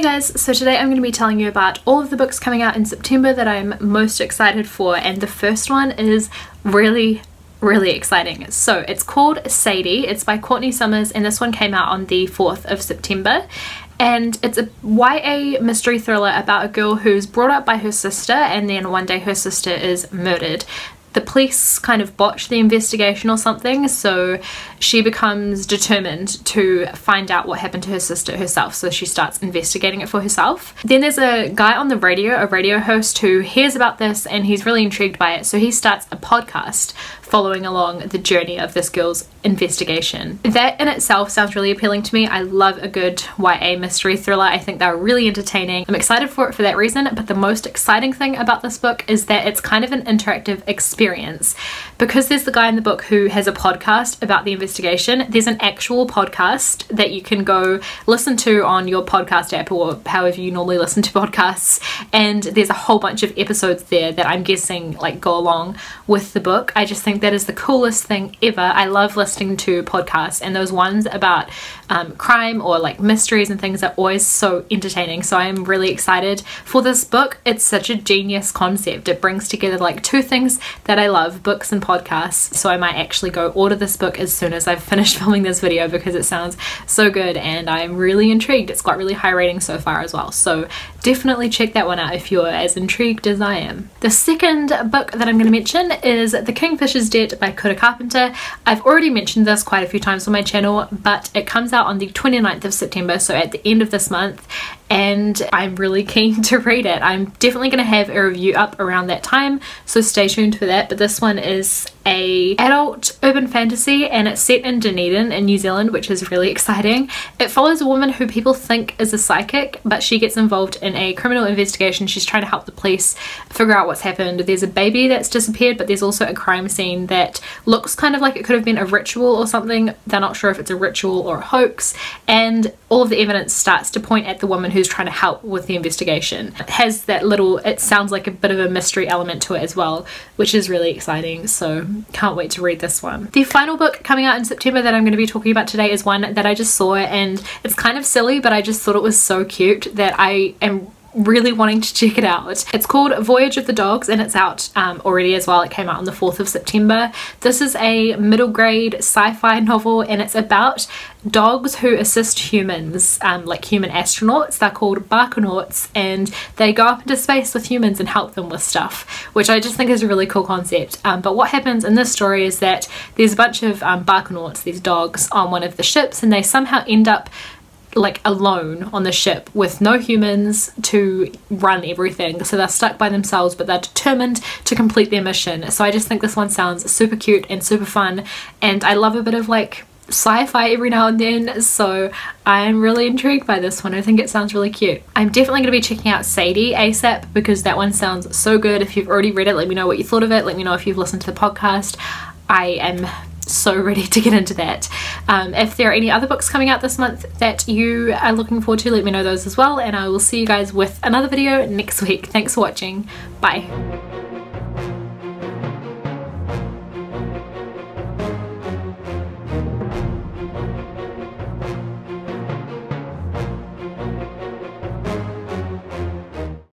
guys, so today I'm going to be telling you about all of the books coming out in September that I'm most excited for, and the first one is really exciting. So it's called Sadie, it's by Courtney Summers, and this one came out on the 4th of September. And it's a YA mystery thriller about a girl who's brought up by her sister, and then one day her sister is murdered. The police kind of botch the investigation or something, so she becomes determined to find out what happened to her sister herself, so she starts investigating it for herself. Then there's a guy on the radio, a radio host, who hears about this and he's really intrigued by it, so he starts a podcast following along the journey of this girl's investigation. That in itself sounds really appealing to me. I love a good YA mystery thriller. I think they're really entertaining. I'm excited for it for that reason, but the most exciting thing about this book is that it's kind of an interactive experience. Because there's the guy in the book who has a podcast about the investigation, there's an actual podcast that you can go listen to on your podcast app or however you normally listen to podcasts, and there's a whole bunch of episodes there that I'm guessing like go along with the book. I just think that is the coolest thing ever. I love listening to podcasts, and those ones about crime or like mysteries and things are always so entertaining, so I'm really excited for this book. It's such a genius concept. It brings together like two things that I love, books and podcasts, so I might actually go order this book as soon as I've finished filming this video because it sounds so good and I'm really intrigued. It's got really high ratings so far as well, so definitely check that one out if you're as intrigued as I am. The second book that I'm going to mention is The Kingfisher's Debt by Kuta Carpenter. I've already mentioned this quite a few times on my channel, but it comes out on the 29th of September, so at the end of this month, and I'm really keen to read it. I'm definitely going to have a review up around that time, so stay tuned for that. But this one is a adult urban fantasy and it's set in Dunedin in New Zealand, which is really exciting. It follows a woman who people think is a psychic, but she gets involved in a criminal investigation. She's trying to help the police figure out what's happened. There's a baby that's disappeared, but there's also a crime scene that looks kind of like it could have been a ritual or something. They're not sure if it's a ritual or a hoax, and all of the evidence starts to point at the woman who's trying to help with the investigation. It has that little, it sounds like a bit of a mystery element to it as well, which is really exciting, so can't wait to read this one. The final book coming out in September that I'm going to be talking about today is one that I just saw, and it's kind of silly, but I just thought it was so cute that I am really wanting to check it out. It's called Voyage of the Dogs, and it's out already as well. It came out on the 4th of September. This is a middle grade sci-fi novel, and it's about dogs who assist humans, like human astronauts. They're called barconauts, and they go up into space with humans and help them with stuff, which I just think is a really cool concept. But what happens in this story is that there's a bunch of barconauts, these dogs, on one of the ships, and they somehow end up like alone on the ship with no humans to run everything, so they're stuck by themselves, but they're determined to complete their mission. So I just think this one sounds super cute and super fun, and I love a bit of like sci-fi every now and then, so I'm really intrigued by this one. I think it sounds really cute. I'm definitely going to be checking out Sadie ASAP because that one sounds so good. If you've already read it, let me know what you thought of it. Let me know if you've listened to the podcast. I am so ready to get into that. If there are any other books coming out this month that you are looking forward to, let me know those as well, and I will see you guys with another video next week. Thanks for watching. Bye.